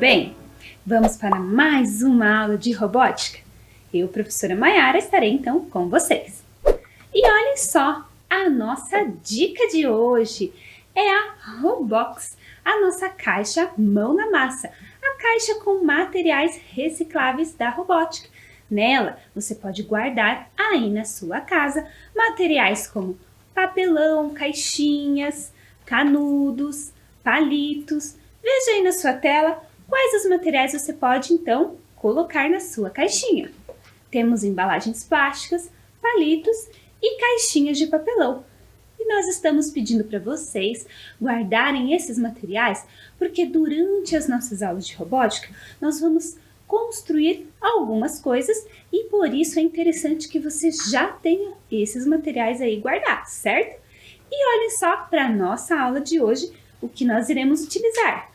bem? Vamos para mais uma aula de robótica? Eu, professora Maiara, estarei então com vocês. E olhem só, a nossa dica de hoje é a Robox, a nossa caixa mão na massa, a caixa com materiais recicláveis da robótica. Nela, você pode guardar aí na sua casa materiais como papelão, caixinhas, canudos, palitos. Veja aí na sua tela quais os materiais você pode então colocar na sua caixinha. Temos embalagens plásticas, palitos e caixinhas de papelão. E nós estamos pedindo para vocês guardarem esses materiais porque durante as nossas aulas de robótica nós vamos construir algumas coisas e por isso é interessante que você já tenha esses materiais aí guardados, certo? E olhem só para a nossa aula de hoje o que nós iremos utilizar.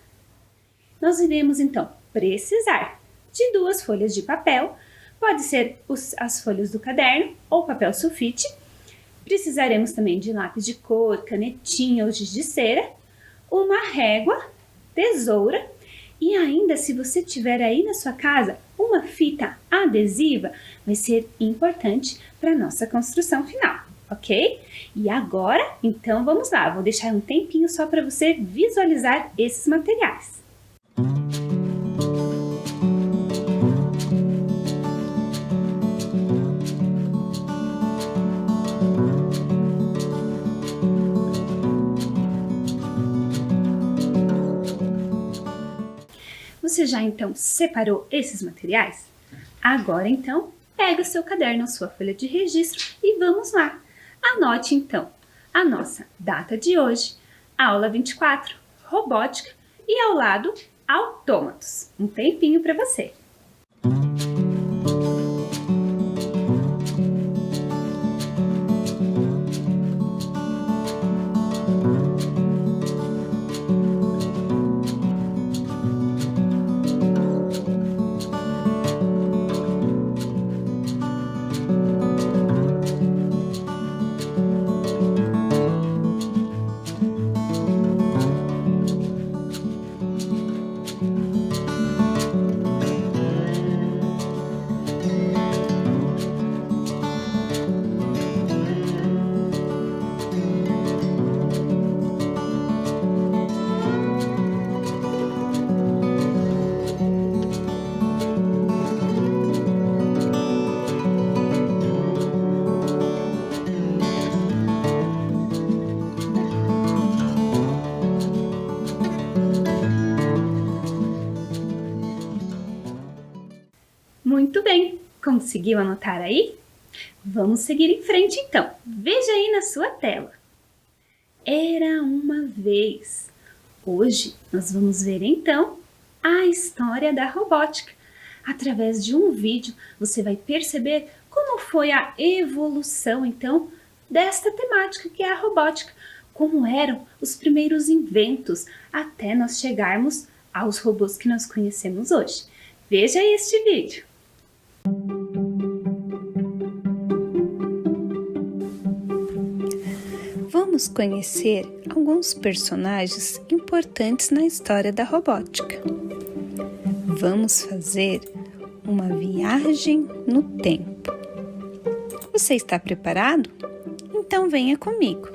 Nós iremos então precisar de 2 folhas de papel, pode ser as folhas do caderno ou papel sulfite. Precisaremos também de lápis de cor, canetinha ou giz de cera, uma régua, tesoura e ainda, se você tiver aí na sua casa uma fita adesiva, vai ser importante para a nossa construção final, ok? E agora, então vamos lá, vou deixar um tempinho só para você visualizar esses materiais. Você já então separou esses materiais? Agora então, pega o seu caderno, a sua folha de registro e vamos lá. Anote então a nossa data de hoje, aula 24, robótica e ao lado, autômatos. Um tempinho para você. Muito bem, conseguiu anotar aí? Vamos seguir em frente então. Veja aí na sua tela. Era uma vez. Hoje nós vamos ver então a história da robótica. Através de um vídeo você vai perceber como foi a evolução então desta temática que é a robótica. Como eram os primeiros inventos até nós chegarmos aos robôs que nós conhecemos hoje. Veja aí este vídeo. Vamos conhecer alguns personagens importantes na história da robótica. Vamos fazer uma viagem no tempo. Você está preparado? Então venha comigo.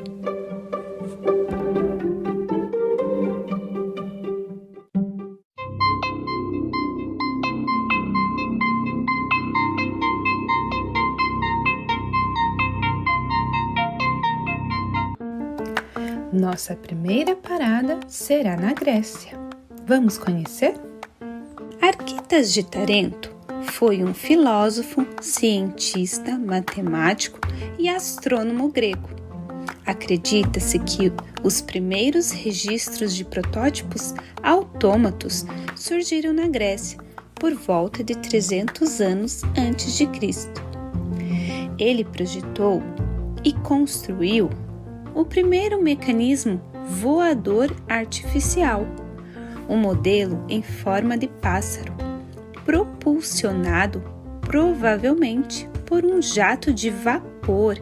Nossa primeira parada será na Grécia. Vamos conhecer? Arquitas de Tarento foi um filósofo, cientista, matemático e astrônomo grego. Acredita-se que os primeiros registros de protótipos autômatos surgiram na Grécia por volta de 300 anos antes de Cristo. Ele projetou e construiu o primeiro mecanismo voador artificial, um modelo em forma de pássaro, propulsionado provavelmente por um jato de vapor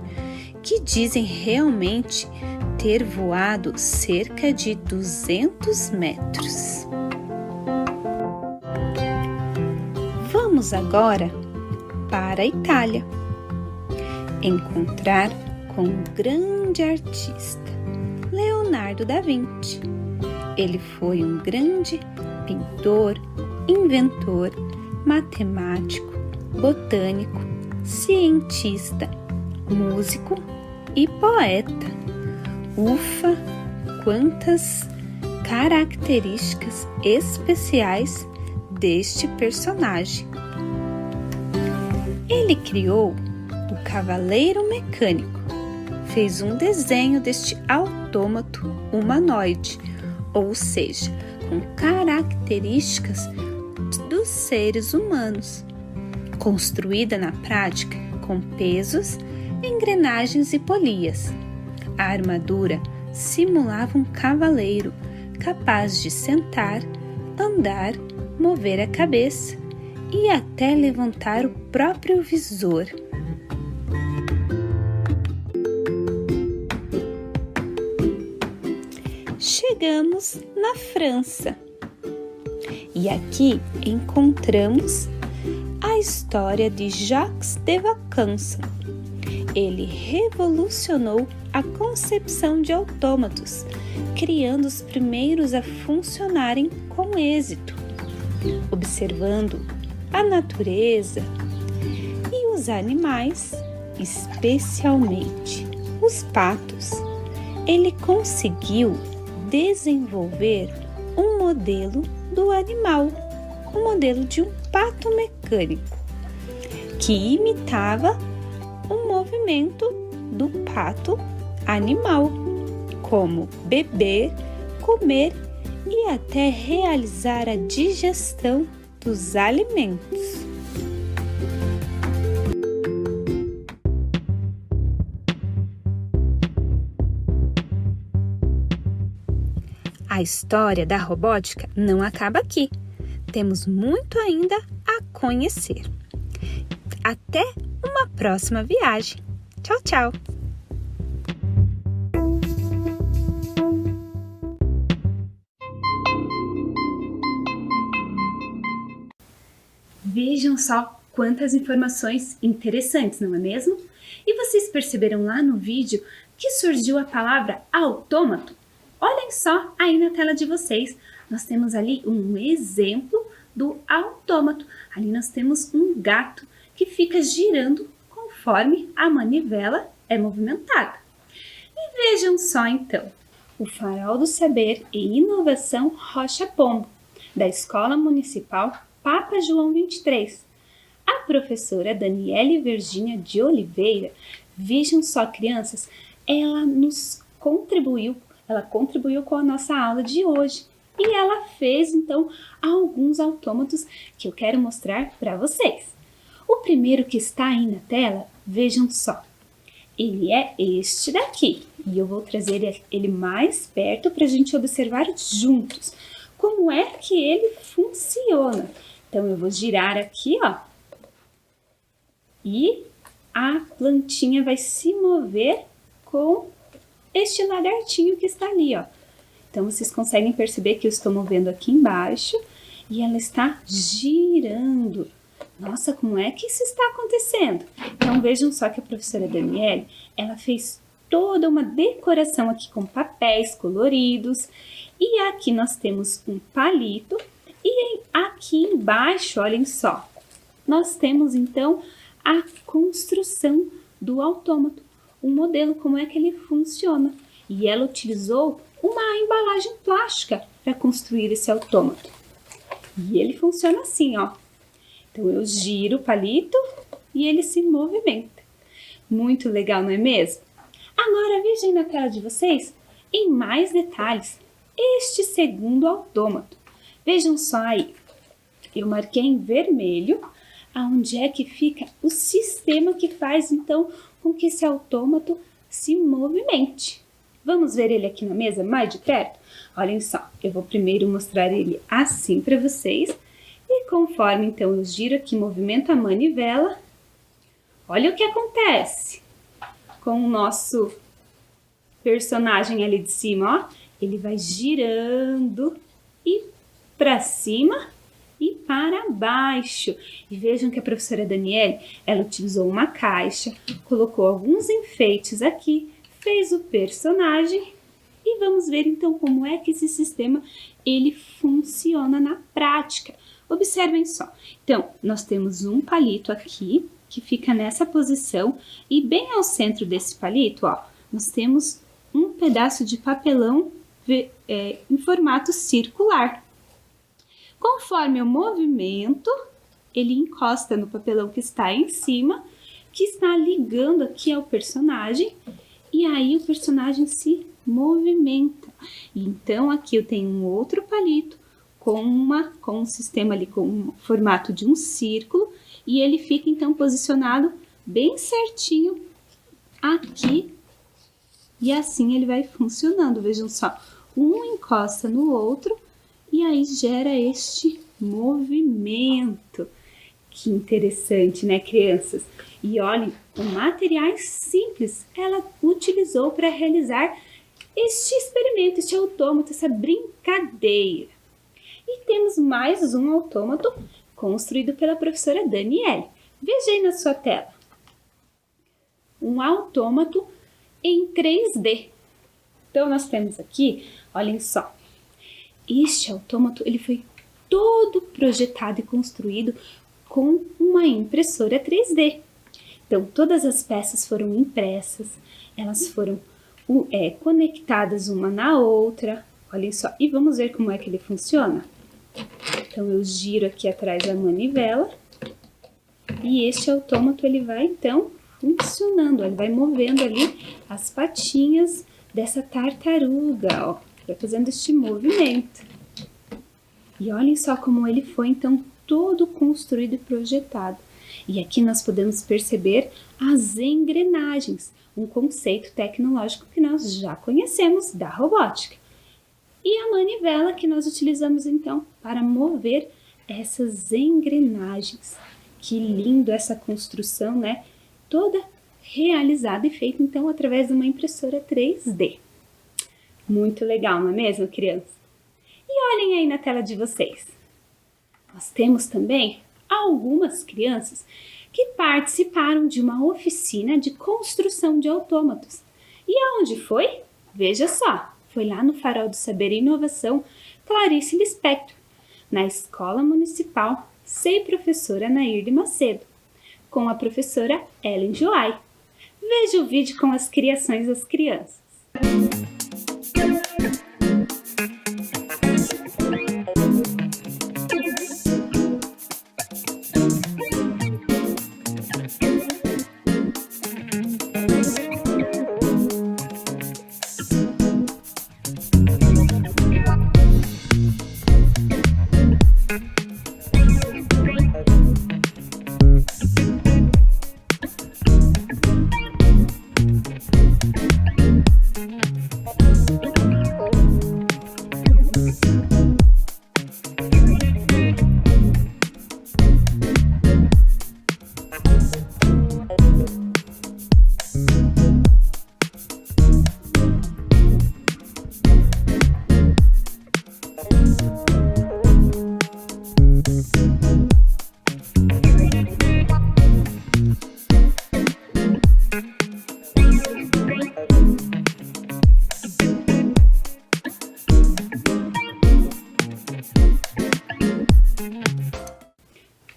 que dizem realmente ter voado cerca de 200 metros. Vamos agora para a Itália, encontrar com um grande artista, Leonardo da Vinci. Ele foi um grande pintor, inventor, matemático, botânico, cientista, músico e poeta. Ufa, quantas características especiais deste personagem! Ele criou o cavaleiro mecânico, fez um desenho deste autômato humanoide, ou seja, com características dos seres humanos, construída na prática com pesos, engrenagens e polias. A armadura simulava um cavaleiro capaz de sentar, andar, mover a cabeça e até levantar o próprio visor. Chegamos na França e aqui encontramos a história de Jacques de Vaucanson. Ele revolucionou a concepção de autômatos, criando os primeiros a funcionarem com êxito, observando a natureza e os animais, especialmente os patos. Ele conseguiu desenvolver um modelo do animal, um modelo de um pato mecânico, que imitava o movimento do pato animal, como beber, comer e até realizar a digestão dos alimentos. A história da robótica não acaba aqui. Temos muito ainda a conhecer. Até uma próxima viagem. Tchau, tchau! Vejam só quantas informações interessantes, não é mesmo? E vocês perceberam lá no vídeo que surgiu a palavra autômato? Olhem só aí na tela de vocês, nós temos ali um exemplo do autômato. Ali nós temos um gato que fica girando conforme a manivela é movimentada. E vejam só então, o Farol do Saber e Inovação Rocha Pombo, da Escola Municipal Papa João 23. A professora Daniele Virgínia de Oliveira, vejam só crianças, ela contribuiu com a nossa aula de hoje e ela fez então alguns autômatos que eu quero mostrar para vocês. O primeiro que está aí na tela, vejam só, ele é este daqui e eu vou trazer ele mais perto para a gente observar juntos como é que ele funciona. Então eu vou girar aqui, ó, e a plantinha vai se mover com este lagartinho que está ali, ó. Então, vocês conseguem perceber que eu estou movendo aqui embaixo e ela está girando. Nossa, como é que isso está acontecendo? Então, vejam só que a professora Daniele, ela fez toda uma decoração aqui com papéis coloridos. E aqui nós temos um palito. E aqui embaixo, olhem só, nós temos então a construção do autômato. O modelo, como é que ele funciona. E ela utilizou uma embalagem plástica para construir esse autômato. E ele funciona assim, ó. Então, eu giro o palito e ele se movimenta. Muito legal, não é mesmo? Agora, vejam na tela de vocês, em mais detalhes, este segundo autômato. Vejam só aí. Eu marquei em vermelho aonde é que fica o sistema que faz, então, com que esse autômato se movimente. Vamos ver ele aqui na mesa mais de perto? Olhem só, eu vou primeiro mostrar ele assim para vocês. E conforme então eu giro aqui, movimento a manivela, olha o que acontece com o nosso personagem ali de cima, ó. Ele vai girando e para cima e para baixo. E vejam que a professora Daniele, ela utilizou uma caixa, colocou alguns enfeites aqui, fez o personagem e vamos ver então como é que esse sistema ele funciona na prática. Observem só. Então, nós temos um palito aqui que fica nessa posição e bem ao centro desse palito, ó, nós temos um pedaço de papelão em formato circular. Conforme o movimento, ele encosta no papelão que está em cima, que está ligando aqui ao personagem, e aí o personagem se movimenta. Então aqui eu tenho um outro palito com um sistema ali com um formato de um círculo, e ele fica então posicionado bem certinho aqui, e assim ele vai funcionando. Vejam só, um encosta no outro e aí gera este movimento. Que interessante, né, crianças? E olhem, o materiais simples ela utilizou para realizar este experimento, este autômato, essa brincadeira. E temos mais um autômato construído pela professora Daniele. Veja aí na sua tela. Um autômato em 3D. Então, nós temos aqui, olhem só, este autômato ele foi todo projetado e construído com uma impressora 3D. Então, todas as peças foram impressas, elas foram conectadas uma na outra, olhem só, e vamos ver como é que ele funciona? Então, eu giro aqui atrás da manivela e este autômato ele vai, então, funcionando, ele vai movendo ali as patinhas dessa tartaruga, ó, vai fazendo este movimento. E olhem só como ele foi, então, todo construído e projetado. E aqui nós podemos perceber as engrenagens, um conceito tecnológico que nós já conhecemos da robótica. E a manivela que nós utilizamos, então, para mover essas engrenagens. Que lindo essa construção, né? Toda realizada e feita, então, através de uma impressora 3D. Muito legal, não é mesmo, crianças? E olhem aí na tela de vocês. Nós temos também algumas crianças que participaram de uma oficina de construção de autômatos. E aonde foi? Veja só, foi lá no Farol do Saber e Inovação Clarice Lispector, na Escola Municipal Sei Professora Nair de Macedo, com a professora Ellen Joai. Veja o vídeo com as criações das crianças.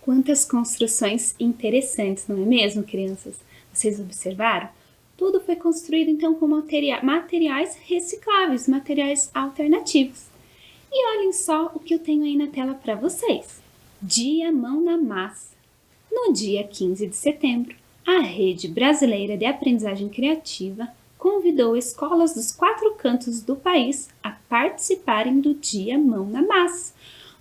Quantas construções interessantes, não é mesmo, crianças? Vocês observaram? Tudo foi construído, então, com materiais recicláveis, materiais alternativos. E olhem só o que eu tenho aí na tela para vocês. Dia Mão na Massa. No dia 15 de setembro, a Rede Brasileira de Aprendizagem Criativa convidou escolas dos 4 cantos do país a participarem do Dia Mão na Massa.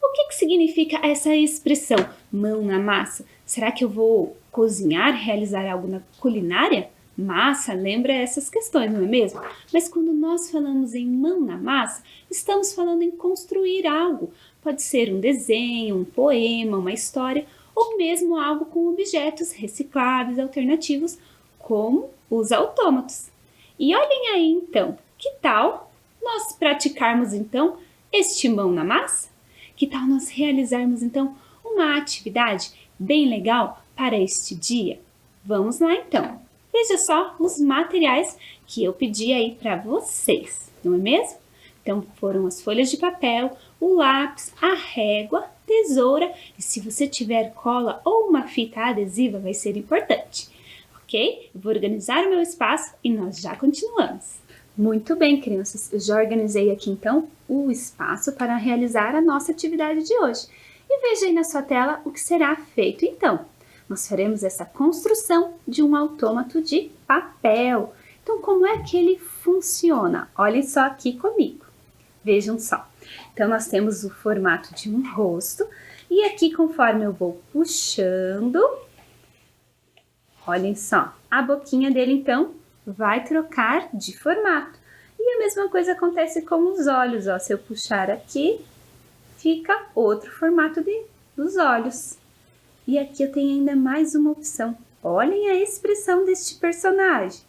O que significa essa expressão, mão na massa? Será que eu vou cozinhar, realizar algo na culinária? Massa lembra essas questões, não é mesmo? Mas quando nós falamos em mão na massa, estamos falando em construir algo. Pode ser um desenho, um poema, uma história, ou mesmo algo com objetos recicláveis, alternativos, como os autômatos. E olhem aí então, que tal nós praticarmos então este mão na massa? Que tal nós realizarmos então uma atividade bem legal para este dia? Vamos lá então. Veja só os materiais que eu pedi aí para vocês, não é mesmo? Então foram as folhas de papel, o lápis, a régua, tesoura e se você tiver cola ou uma fita adesiva vai ser importante, ok? Eu vou organizar o meu espaço e nós já continuamos. Muito bem, crianças, eu já organizei aqui então o espaço para realizar a nossa atividade de hoje. E veja aí na sua tela o que será feito então. Nós faremos essa construção de um autômato de papel. Então, como é que ele funciona? Olhem só aqui comigo. Vejam só. Então, nós temos o formato de um rosto e aqui, conforme eu vou puxando, olhem só, a boquinha dele, então, vai trocar de formato. E a mesma coisa acontece com os olhos, ó. Se eu puxar aqui, fica outro formato dos olhos. E aqui eu tenho ainda mais uma opção. Olhem a expressão deste personagem.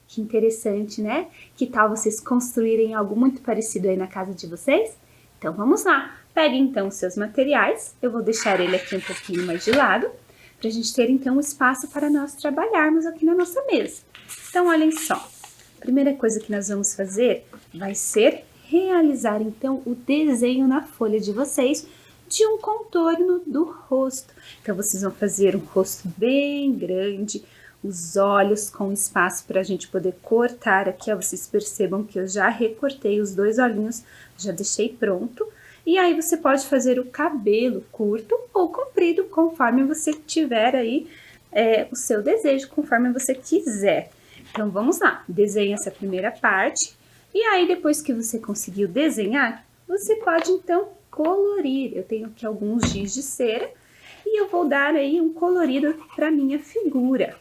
Que interessante, né? Que tal vocês construírem algo muito parecido aí na casa de vocês? Então vamos lá. Peguem então os seus materiais. Eu vou deixar ele aqui um pouquinho mais de lado, para a gente ter então espaço para nós trabalharmos aqui na nossa mesa. Então olhem só. A primeira coisa que nós vamos fazer vai ser realizar então o desenho na folha de vocês de um contorno do rosto. Então vocês vão fazer um rosto bem grande, os olhos com espaço para a gente poder cortar aqui, ó, vocês percebam que eu já recortei os dois olhinhos, já deixei pronto. E aí você pode fazer o cabelo curto ou comprido, conforme você tiver aí o seu desejo, conforme você quiser. Então vamos lá, desenhe essa primeira parte. E aí depois que você conseguiu desenhar, você pode então colorir. Eu tenho aqui alguns giz de cera e eu vou dar aí um colorido para minha figura.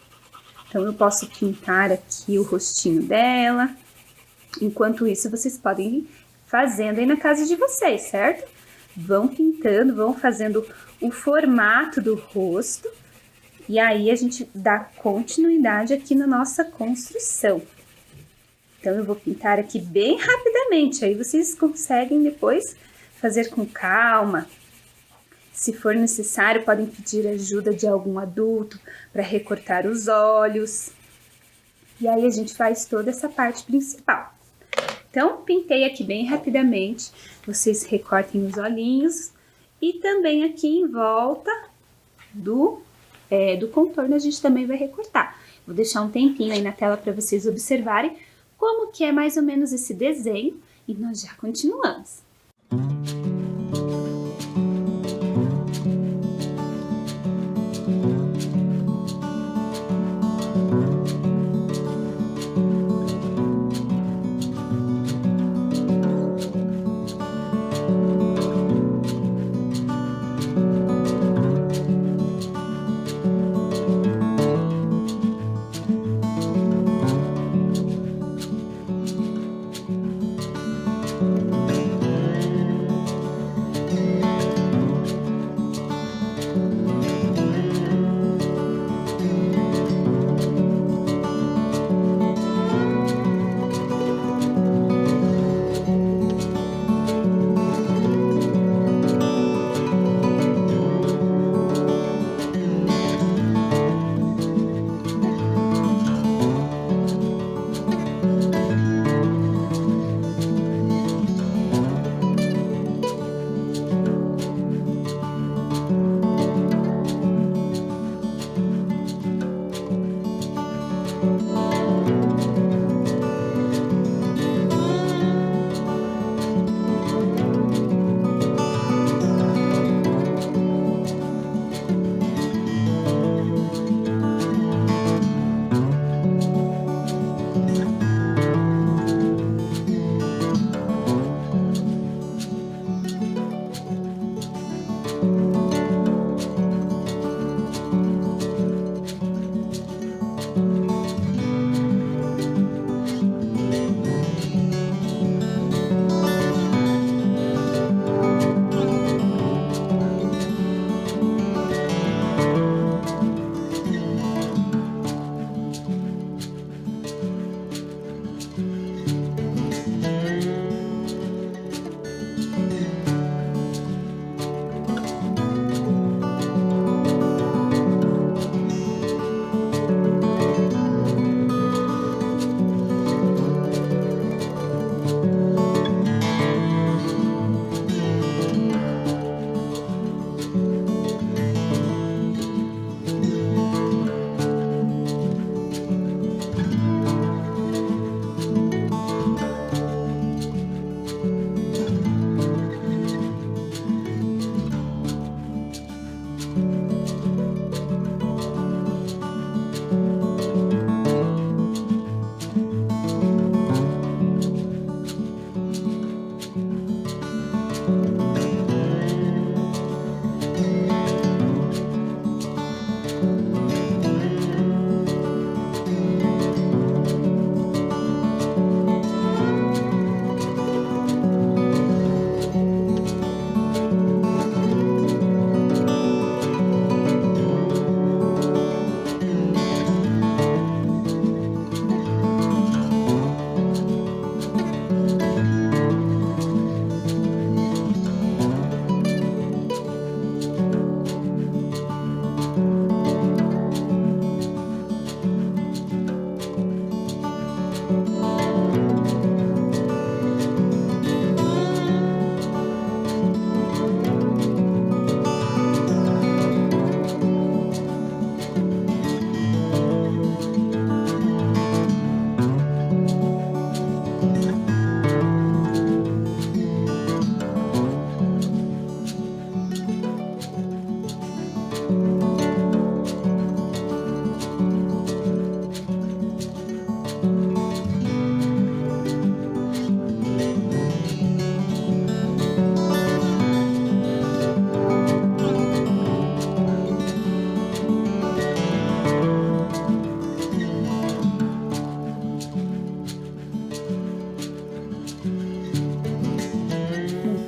Então eu posso pintar aqui o rostinho dela. Enquanto isso vocês podem ir fazendo aí na casa de vocês, certo? Vão pintando, vão fazendo o formato do rosto e aí a gente dá continuidade aqui na nossa construção. Então eu vou pintar aqui bem rapidamente, aí vocês conseguem depois fazer com calma. Se for necessário, podem pedir ajuda de algum adulto para recortar os olhos. E aí a gente faz toda essa parte principal. Então, pintei aqui bem rapidamente. Vocês recortem os olhinhos. E também aqui em volta do contorno a gente também vai recortar. Vou deixar um tempinho aí na tela para vocês observarem como que é mais ou menos esse desenho. E nós já continuamos.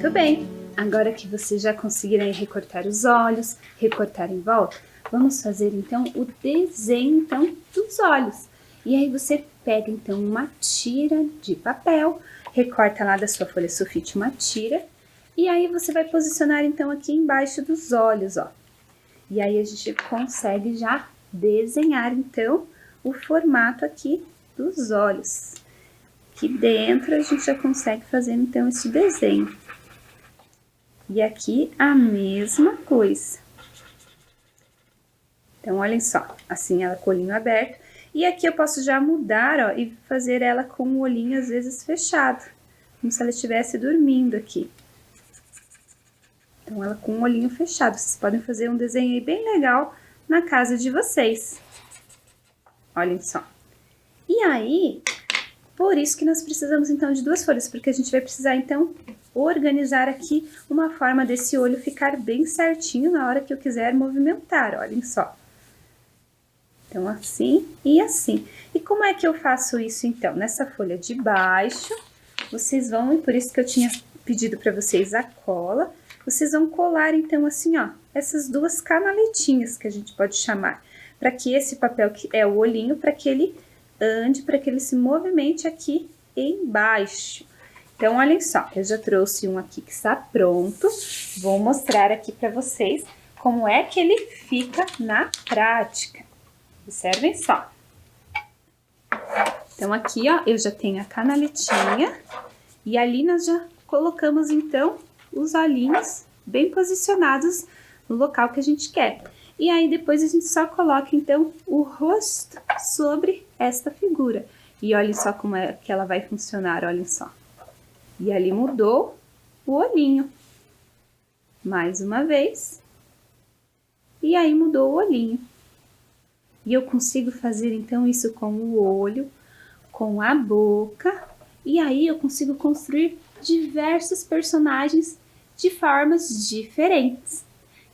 Muito bem, agora que vocês já conseguiram aí recortar os olhos, recortar em volta, vamos fazer então o desenho então dos olhos. E aí você pega então uma tira de papel, recorta lá da sua folha sulfite uma tira, e aí você vai posicionar então aqui embaixo dos olhos, ó. E aí a gente consegue já desenhar então o formato aqui dos olhos. Aqui dentro a gente já consegue fazer então esse desenho. E aqui a mesma coisa. Então, olhem só, assim ela com o olhinho aberto. E aqui eu posso já mudar, ó, e fazer ela com o olhinho às vezes fechado. Como se ela estivesse dormindo aqui. Então, ela com o olhinho fechado. Vocês podem fazer um desenho aí bem legal na casa de vocês. Olhem só. E aí, por isso que nós precisamos então de duas folhas, porque a gente vai precisar então organizar aqui uma forma desse olho ficar bem certinho na hora que eu quiser movimentar, olhem só. Então, assim e assim. E como é que eu faço isso então? Nessa folha de baixo, vocês vão, e por isso que eu tinha pedido para vocês a cola, vocês vão colar então assim, ó, essas duas canaletinhas que a gente pode chamar, para que esse papel que é o olhinho, para que ele ande, para que ele se movimente aqui embaixo. Então, olhem só, eu já trouxe um aqui que está pronto, vou mostrar aqui para vocês como é que ele fica na prática. Observem só. Então, aqui, ó, eu já tenho a canaletinha e ali nós já colocamos, então, os olhinhos bem posicionados no local que a gente quer. E aí, depois a gente só coloca, então, o rosto sobre esta figura. E olhem só como é que ela vai funcionar, olhem só. E ali mudou o olhinho. Mais uma vez. E aí mudou o olhinho. E eu consigo fazer então isso com o olho, com a boca. E aí eu consigo construir diversos personagens de formas diferentes.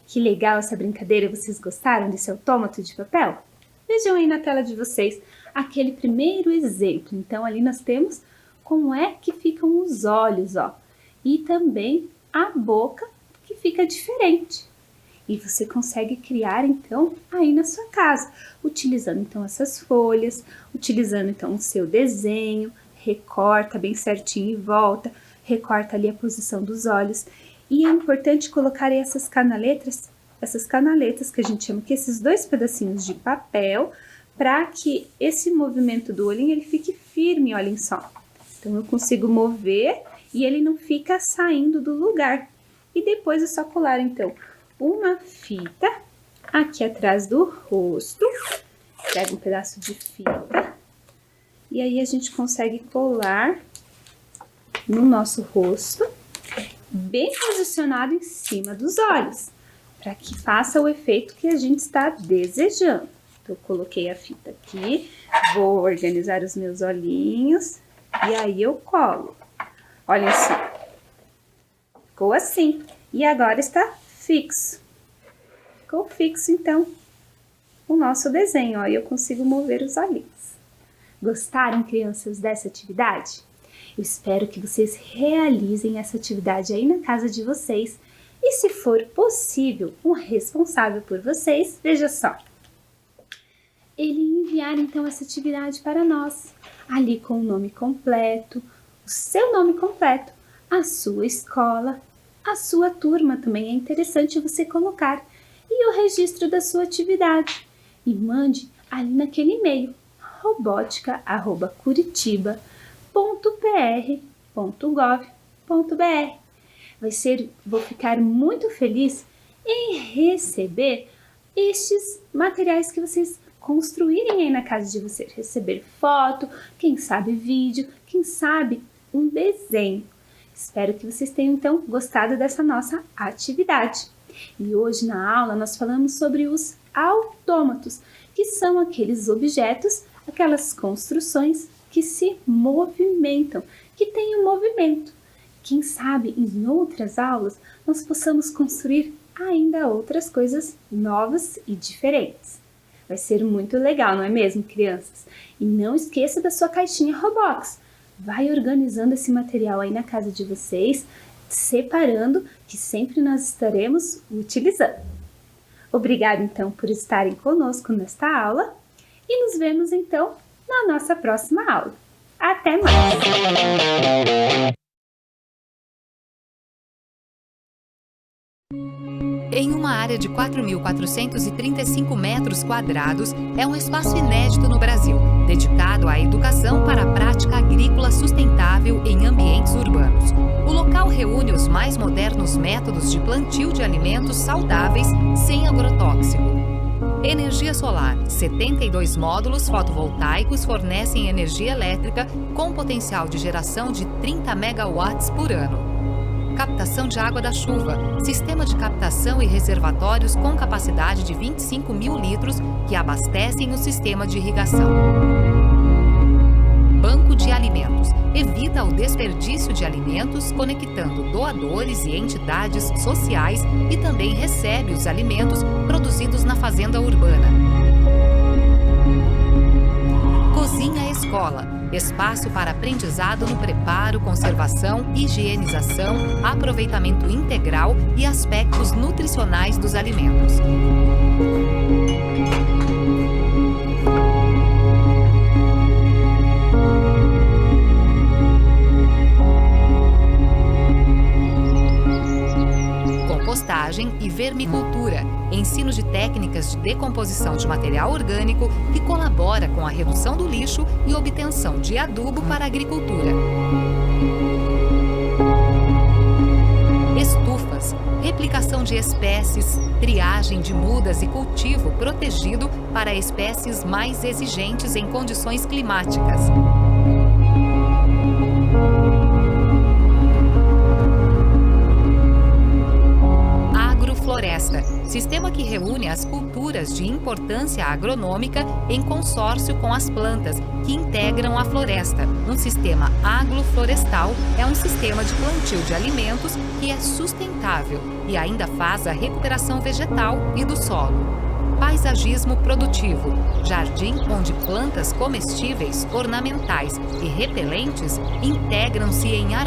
Que legal essa brincadeira, vocês gostaram desse autômato de papel? Vejam aí na tela de vocês aquele primeiro exemplo. Então ali nós temos como é que ficam os olhos, ó. E também a boca, que fica diferente. E você consegue criar, então, aí na sua casa. Utilizando, então, essas folhas, utilizando, então, o seu desenho, recorta bem certinho e volta, recorta ali a posição dos olhos. E é importante colocar aí essas canaletas que a gente chama que esses dois pedacinhos de papel, para que esse movimento do olhinho, ele fique firme, olhem só. Então, eu consigo mover e ele não fica saindo do lugar. E depois é só colar, então, uma fita aqui atrás do rosto. Pega um pedaço de fita. E aí, a gente consegue colar no nosso rosto, bem posicionado em cima dos olhos, para que faça o efeito que a gente está desejando. Então, eu coloquei a fita aqui, vou organizar os meus olhinhos. E aí eu colo. Olha só. Ficou assim. E agora está fixo. Ficou fixo, então, o nosso desenho, ó. E eu consigo mover os olhinhos. Gostaram, crianças, dessa atividade? Eu espero que vocês realizem essa atividade aí na casa de vocês. E se for possível, um responsável por vocês, veja só. Ele enviar, então, essa atividade para nós. Ali com o nome completo, o seu nome completo, a sua escola, a sua turma também é interessante você colocar, e o registro da sua atividade. E mande ali naquele e-mail, robotica@curitiba.com Vou ficar muito feliz em receber estes materiais que vocês construírem aí na casa de vocês. Receber foto, quem sabe vídeo, quem sabe um desenho. Espero que vocês tenham então gostado dessa nossa atividade. E hoje na aula nós falamos sobre os autômatos, que são aqueles objetos, aquelas construções que se movimentam, que têm um movimento. Quem sabe em outras aulas nós possamos construir ainda outras coisas novas e diferentes. Vai ser muito legal, não é mesmo, crianças? E não esqueça da sua caixinha Roblox. Vai organizando esse material aí na casa de vocês, separando, que sempre nós estaremos utilizando. Obrigada, então, por estarem conosco nesta aula e nos vemos, então, na nossa próxima aula. Até mais! Em uma área de 4.435 metros quadrados, é um espaço inédito no Brasil, dedicado à educação para a prática agrícola sustentável em ambientes urbanos. O local reúne os mais modernos métodos de plantio de alimentos saudáveis sem agrotóxico. Energia solar. 72 módulos fotovoltaicos fornecem energia elétrica com potencial de geração de 30 megawatts por ano. Captação de água da chuva. Sistema de captação e reservatórios com capacidade de 25 mil litros que abastecem o sistema de irrigação. Banco de alimentos. Evita o desperdício de alimentos, conectando doadores e entidades sociais e também recebe os alimentos produzidos na fazenda urbana. Cozinha Escola. Espaço para aprendizado no preparo, conservação, higienização, aproveitamento integral e aspectos nutricionais dos alimentos. Compostagem e vermicultura. Ensino de técnicas de decomposição de material orgânico que colabora com a redução do lixo e obtenção de adubo para a agricultura. Estufas, replicação de espécies, triagem de mudas e cultivo protegido para espécies mais exigentes em condições climáticas. Agrofloresta, sistema que reúne as culturas de importância agronômica em consórcio com as plantas que integram a floresta. Um sistema agroflorestal é um sistema de plantio de alimentos que é sustentável e ainda faz a recuperação vegetal e do solo. Paisagismo produtivo, jardim onde plantas comestíveis, ornamentais e repelentes integram-se em harmonia